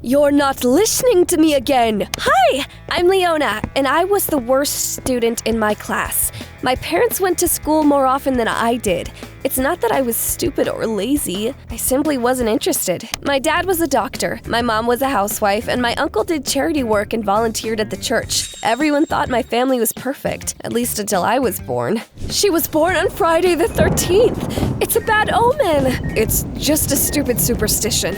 You're not listening to me again! Hi! I'm Leona, and I was the worst student in my class. My parents went to school more often than I did. It's not that I was stupid or lazy. I simply wasn't interested. My dad was a doctor, my mom was a housewife, and my uncle did charity work and volunteered at the church. Everyone thought my family was perfect, at least until I was born. She was born on Friday the 13th. It's a bad omen. It's just a stupid superstition.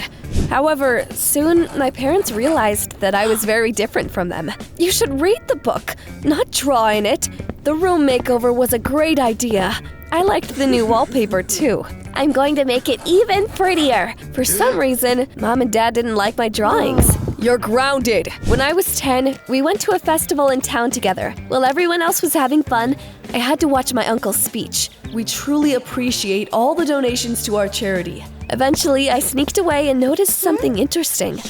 However, soon my parents realized that I was very different from them. You should read the book, not draw in it. The room makeover was a great idea. I liked the new wallpaper too. I'm going to make it even prettier. For some reason, Mom and Dad didn't like my drawings. You're grounded. When I was 10, we went to a festival in town together. While everyone else was having fun, I had to watch my uncle's speech. We truly appreciate all the donations to our charity. Eventually, I sneaked away and noticed something interesting.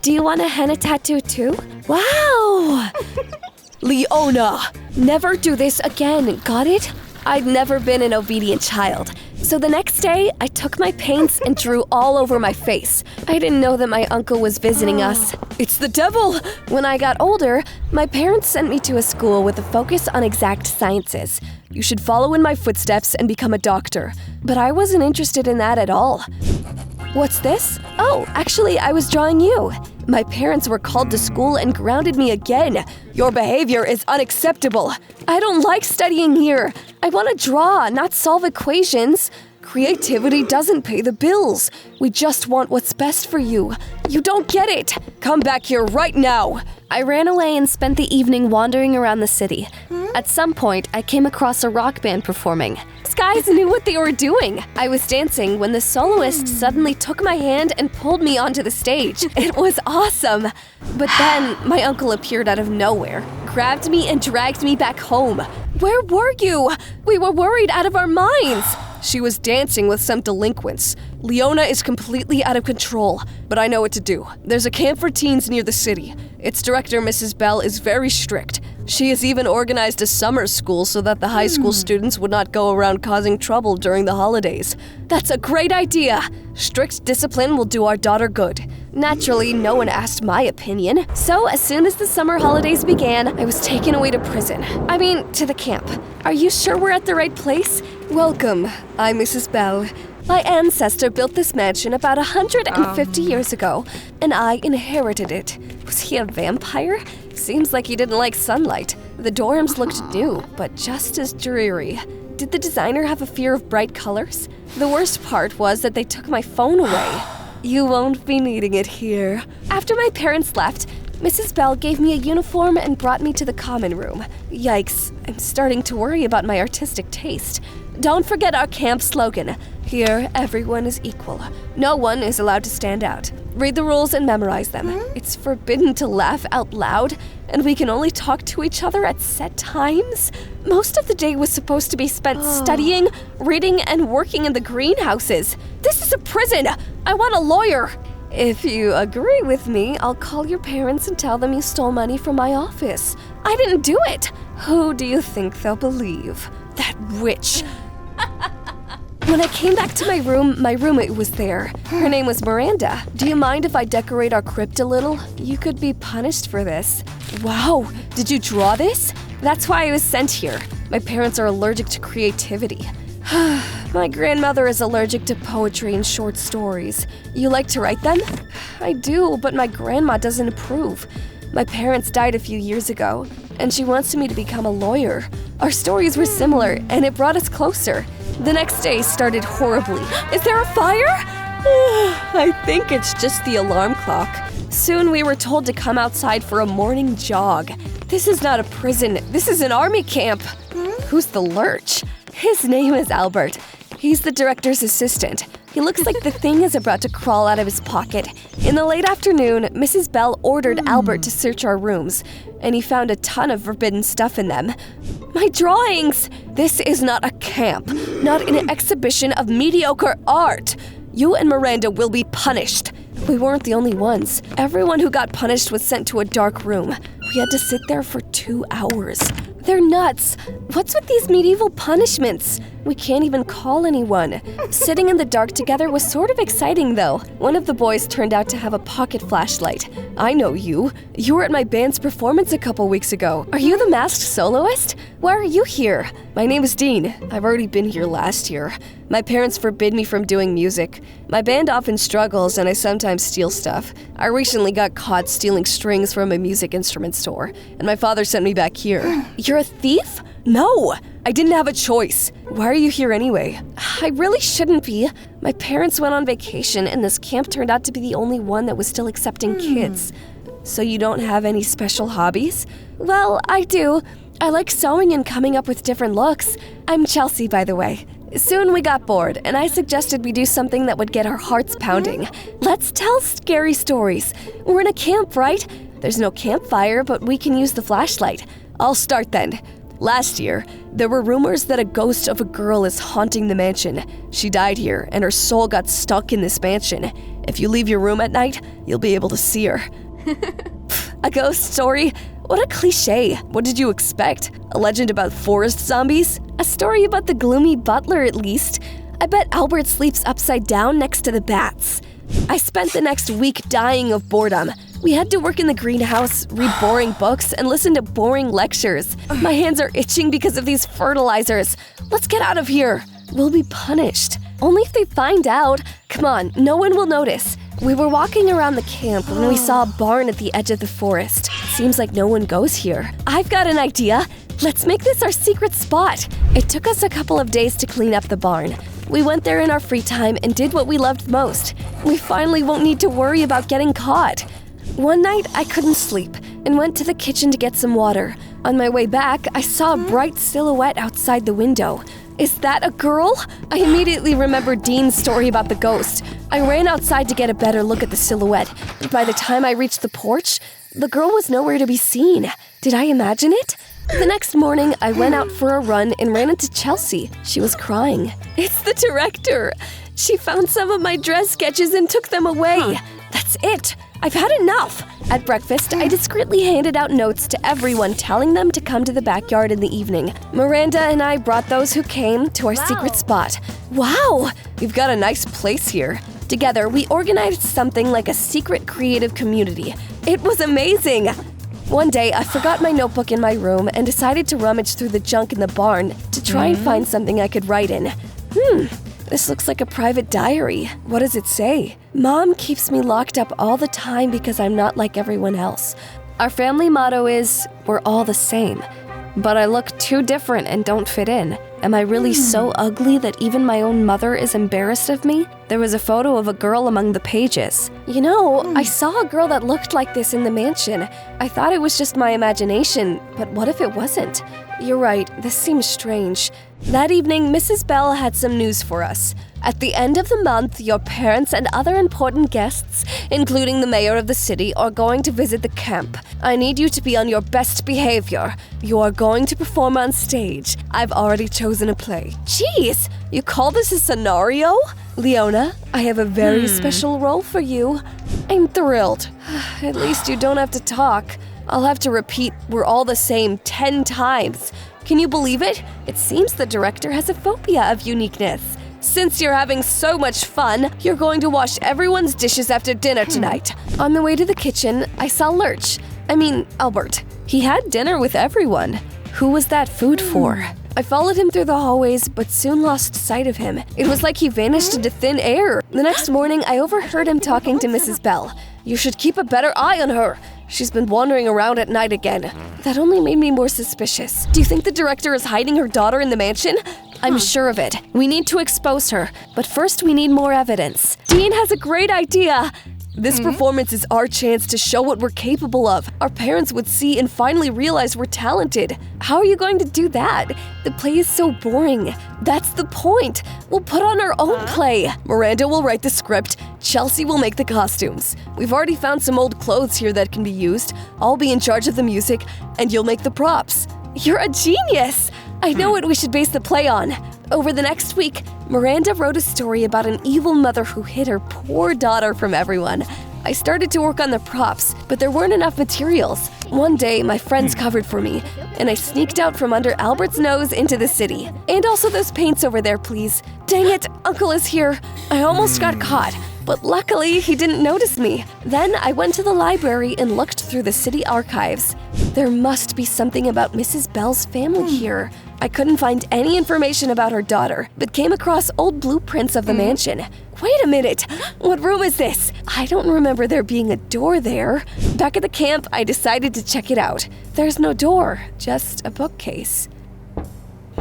Do you want a henna tattoo too? Wow! Leona, never do this again, got it? I'd never been an obedient child. So the next day, I took my paints and drew all over my face. I didn't know that my uncle was visiting us. It's the devil! When I got older, my parents sent me to a school with a focus on exact sciences. You should follow in my footsteps and become a doctor. But I wasn't interested in that at all. What's this? Oh, actually, I was drawing you. My parents were called to school and grounded me again. Your behavior is unacceptable. I don't like studying here. I want to draw, not solve equations. Creativity doesn't pay the bills. We just want what's best for you. You don't get it. Come back here right now. I ran away and spent the evening wandering around the city. At some point, I came across a rock band performing. These guys knew what they were doing. I was dancing when the soloist suddenly took my hand and pulled me onto the stage. It was awesome. But then my uncle appeared out of nowhere, grabbed me and dragged me back home. Where were you? We were worried out of our minds. She was dancing with some delinquents. Leona is completely out of control, but I know what to do. There's a camp for teens near the city. Its director, Mrs. Bell, is very strict. She has even organized a summer school so that the high school students would not go around causing trouble during the holidays. That's a great idea! Strict discipline will do our daughter good. Naturally, no one asked my opinion. So, as soon as the summer holidays began, I was taken away to prison. To the camp. Are you sure we're at the right place? Welcome. I'm Mrs. Bell. My ancestor built this mansion about 150 years ago, and I inherited it. Was he a vampire? Seems like he didn't like sunlight. The dorms looked new, but just as dreary. Did the designer have a fear of bright colors? The worst part was that they took my phone away. You won't be needing it here. After my parents left, Mrs. Bell gave me a uniform and brought me to the common room. Yikes, I'm starting to worry about my artistic taste. Don't forget our camp slogan. Here, everyone is equal. No one is allowed to stand out. Read the rules and memorize them. It's forbidden to laugh out loud, and we can only talk to each other at set times. Most of the day was supposed to be spent studying, reading, and working in the greenhouses. This is a prison! I want a lawyer! If you agree with me, I'll call your parents and tell them you stole money from my office. I didn't do it! Who do you think they'll believe? That witch! When I came back to my roommate was there. Her name was Miranda. Do you mind if I decorate our crypt a little? You could be punished for this. Wow, did you draw this? That's why I was sent here. My parents are allergic to creativity. My grandmother is allergic to poetry and short stories. You like to write them? I do, but my grandma doesn't approve. My parents died a few years ago, and she wants me to become a lawyer. Our stories were similar, and it brought us closer. The next day started horribly. Is there a fire? I think it's just the alarm clock. Soon we were told to come outside for a morning jog. This is not a prison, this is an army camp. Who's the lurch? His name is Albert. He's the director's assistant. He looks like the thing is about to crawl out of his pocket. In the late afternoon, Mrs. Bell ordered Albert to search our rooms, and he found a ton of forbidden stuff in them. My drawings! This is not a camp, not an exhibition of mediocre art. You and Miranda will be punished. We weren't the only ones. Everyone who got punished was sent to a dark room. We had to sit there for 2 hours. They're nuts. What's with these medieval punishments? We can't even call anyone. Sitting in the dark together was sort of exciting, though. One of the boys turned out to have a pocket flashlight. I know you. You were at my band's performance a couple weeks ago. Are you the masked soloist? Why are you here? My name is Dean. I've already been here last year. My parents forbid me from doing music. My band often struggles, and I sometimes steal stuff. I recently got caught stealing strings from a music instrument store, and my father sent me back here. You're a thief? No! I didn't have a choice. Why are you here anyway? I really shouldn't be. My parents went on vacation, and this camp turned out to be the only one that was still accepting kids. So you don't have any special hobbies? Well, I do. I like sewing and coming up with different looks. I'm Chelsea, by the way. Soon we got bored, and I suggested we do something that would get our hearts pounding. Let's tell scary stories. We're in a camp, right? There's no campfire, but we can use the flashlight. I'll start then. Last year, there were rumors that a ghost of a girl is haunting the mansion. She died here, and her soul got stuck in this mansion. If you leave your room at night, you'll be able to see her. A ghost story? What a cliche. What did you expect? A legend about forest zombies? A story about the gloomy butler, at least. I bet Albert sleeps upside down next to the bats. I spent the next week dying of boredom. We had to work in the greenhouse, read boring books, and listen to boring lectures. My hands are itching because of these fertilizers. Let's get out of here. We'll be punished. Only if they find out. Come on, no one will notice. We were walking around the camp when we saw a barn at the edge of the forest. Seems like no one goes here. I've got an idea. Let's make this our secret spot. It took us a couple of days to clean up the barn. We went there in our free time and did what we loved most. We finally won't need to worry about getting caught. One night, I couldn't sleep and went to the kitchen to get some water. On my way back, I saw a bright silhouette outside the window. Is that a girl? I immediately remembered Dean's story about the ghost. I ran outside to get a better look at the silhouette, but by the time I reached the porch, the girl was nowhere to be seen. Did I imagine it? The next morning, I went out for a run and ran into Chelsea. She was crying. It's the director. She found some of my dress sketches and took them away. That's it. I've had enough. At breakfast, I discreetly handed out notes to everyone telling them to come to the backyard in the evening. Miranda and I brought those who came to our secret spot. Wow! We've got a nice place here. Together, we organized something like a secret creative community. It was amazing! One day, I forgot my notebook in my room and decided to rummage through the junk in the barn to try and find something I could write in. This looks like a private diary. What does it say? Mom keeps me locked up all the time because I'm not like everyone else. Our family motto is, we're all the same. But I look too different and don't fit in. Am I really so ugly that even my own mother is embarrassed of me? There was a photo of a girl among the pages. You know, I saw a girl that looked like this in the mansion. I thought it was just my imagination, but what if it wasn't? You're right, this seems strange. That evening, Mrs. Bell had some news for us. At the end of the month, your parents and other important guests, including the mayor of the city, are going to visit the camp. I need you to be on your best behavior. You are going to perform on stage. I've already chosen a play. Jeez, you call this a scenario? Leona, I have a very special role for you. I'm thrilled. At least you don't have to talk. I'll have to repeat, we're all the same 10 times. Can you believe it? It seems the director has a phobia of uniqueness. Since you're having so much fun, you're going to wash everyone's dishes after dinner tonight. On the way to the kitchen, I saw Albert. He had dinner with everyone. Who was that food for? I followed him through the hallways, but soon lost sight of him. It was like he vanished into thin air. The next morning, I overheard him talking to Mrs. Bell. You should keep a better eye on her. She's been wandering around at night again. That only made me more suspicious. Do you think the director is hiding her daughter in the mansion? I'm sure of it. We need to expose her, but first we need more evidence. Dean has a great idea. This performance is our chance to show what we're capable of. Our parents would see and finally realize we're talented. How are you going to do that? The play is so boring. That's the point. We'll put on our own play. Miranda will write the script. Chelsea will make the costumes. We've already found some old clothes here that can be used. I'll be in charge of the music, and you'll make the props. You're a genius! I know what we should base the play on. Over the next week, Miranda wrote a story about an evil mother who hid her poor daughter from everyone. I started to work on the props, but there weren't enough materials. One day, my friends covered for me, and I sneaked out from under Albert's nose into the city. And also those paints over there, please. Dang it, Uncle is here. I almost got caught, but luckily he didn't notice me. Then I went to the library and looked through the city archives. There must be something about Mrs. Bell's family here. I couldn't find any information about her daughter, but came across old blueprints of the mansion. Wait a minute, what room is this? I don't remember there being a door there. Back at the camp, I decided to check it out. There's no door, just a bookcase.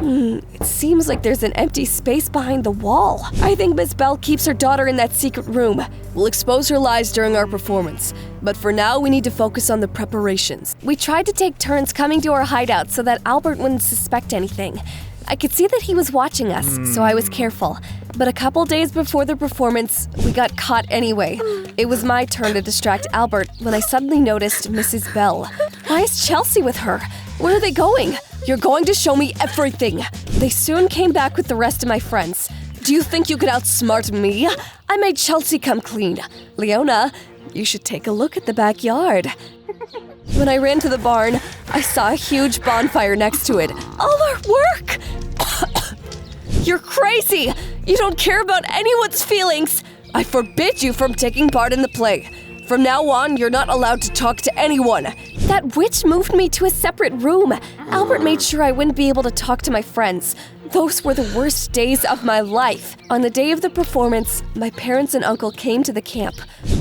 It seems like there's an empty space behind the wall. I think Miss Bell keeps her daughter in that secret room. We'll expose her lies during our performance, but for now we need to focus on the preparations. We tried to take turns coming to our hideout so that Albert wouldn't suspect anything. I could see that he was watching us, so I was careful. But a couple days before the performance, we got caught anyway. It was my turn to distract Albert when I suddenly noticed Mrs. Bell. Why is Chelsea with her? Where are they going? You're going to show me everything. They soon came back with the rest of my friends. Do you think you could outsmart me? I made Chelsea come clean. Leona, you should take a look at the backyard. When I ran to the barn, I saw a huge bonfire next to it. All our work! You're crazy! You don't care about anyone's feelings! I forbid you from taking part in the play. From now on, you're not allowed to talk to anyone. That witch moved me to a separate room. Albert made sure I wouldn't be able to talk to my friends. Those were the worst days of my life. On the day of the performance, my parents and uncle came to the camp.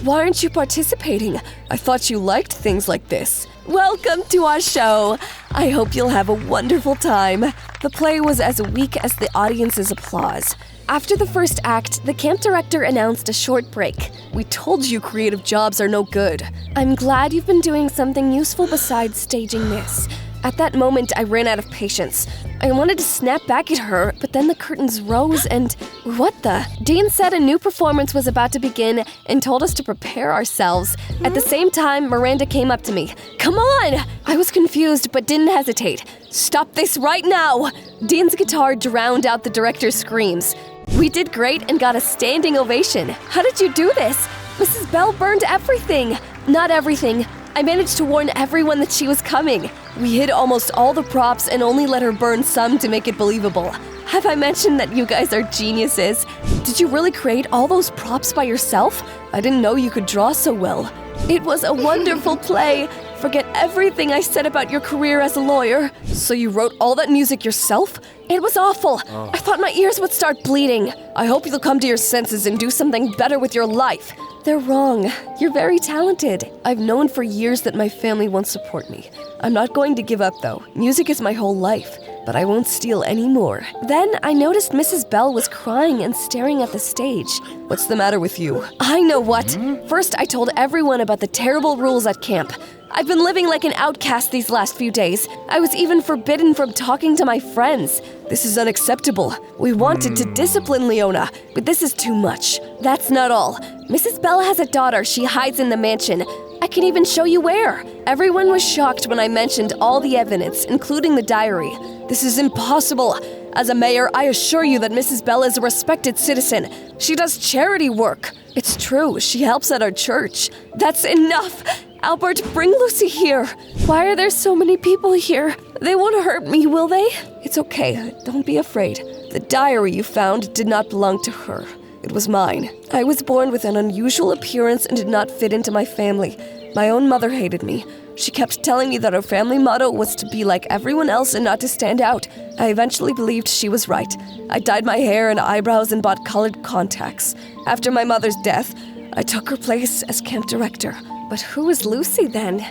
Why aren't you participating? I thought you liked things like this. Welcome to our show. I hope you'll have a wonderful time. The play was as weak as the audience's applause. After the first act, the camp director announced a short break. We told you creative jobs are no good. I'm glad you've been doing something useful besides staging this. At that moment, I ran out of patience. I wanted to snap back at her, but then the curtains rose and… what the? Dean said a new performance was about to begin and told us to prepare ourselves. At the same time, Miranda came up to me. Come on! I was confused but didn't hesitate. Stop this right now! Dean's guitar drowned out the director's screams. We did great and got a standing ovation. How did you do this? Mrs. Bell burned everything. Not everything. I managed to warn everyone that she was coming. We hid almost all the props and only let her burn some to make it believable. Have I mentioned that you guys are geniuses? Did you really create all those props by yourself? I didn't know you could draw so well. It was a wonderful play. Forget everything I said about your career as a lawyer. So you wrote all that music yourself? It was awful. I thought my ears would start bleeding. I hope you'll come to your senses and do something better with your life. They're wrong. You're very talented. I've known for years that my family won't support me. I'm not going to give up, though. Music is my whole life, but I won't steal anymore. Then I noticed Mrs. Bell was crying and staring at the stage. What's the matter with you? I know what. First, I told everyone about the terrible rules at camp. I've been living like an outcast these last few days. I was even forbidden from talking to my friends. This is unacceptable. We wanted to discipline Leona, but this is too much. That's not all. Mrs. Bell has a daughter she hides in the mansion. I can even show you where. Everyone was shocked when I mentioned all the evidence, including the diary. This is impossible. As a mayor, I assure you that Mrs. Bell is a respected citizen. She does charity work. It's true, she helps at our church. That's enough. Albert, bring Lucy here. Why are there so many people here? They won't hurt me, will they? It's okay, don't be afraid. The diary you found did not belong to her. It was mine. I was born with an unusual appearance and did not fit into my family. My own mother hated me. She kept telling me that our family motto was to be like everyone else and not to stand out. I eventually believed she was right. I dyed my hair and eyebrows and bought colored contacts. After my mother's death, I took her place as camp director. But who is Lucy then?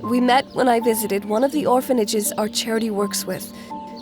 We met when I visited one of the orphanages our charity works with.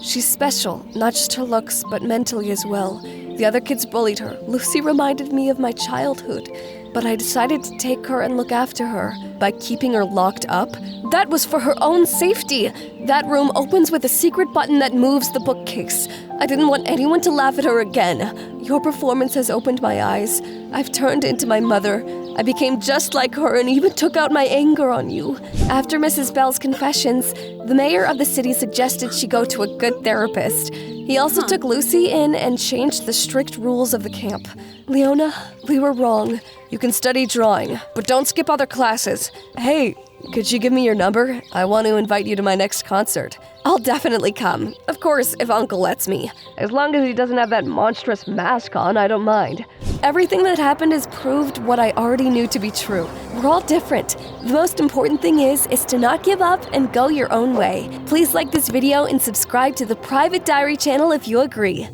She's special, not just her looks, but mentally as well. The other kids bullied her. Lucy reminded me of my childhood, but I decided to take her and look after her by keeping her locked up. That was for her own safety. That room opens with a secret button that moves the bookcase. I didn't want anyone to laugh at her again. Your performance has opened my eyes. I've turned into my mother. I became just like her and even took out my anger on you. After Mrs. Bell's confessions, the mayor of the city suggested she go to a good therapist. He also took Lucy in and changed the strict rules of the camp. Leona, we were wrong. You can study drawing, but don't skip other classes. Hey, could you give me your number? I want to invite you to my next concert. I'll definitely come. Of course, if Uncle lets me. As long as he doesn't have that monstrous mask on, I don't mind. Everything that happened has proved what I already knew to be true. We're all different. The most important thing is to not give up and go your own way. Please like this video and subscribe to the Private Diary channel if you agree.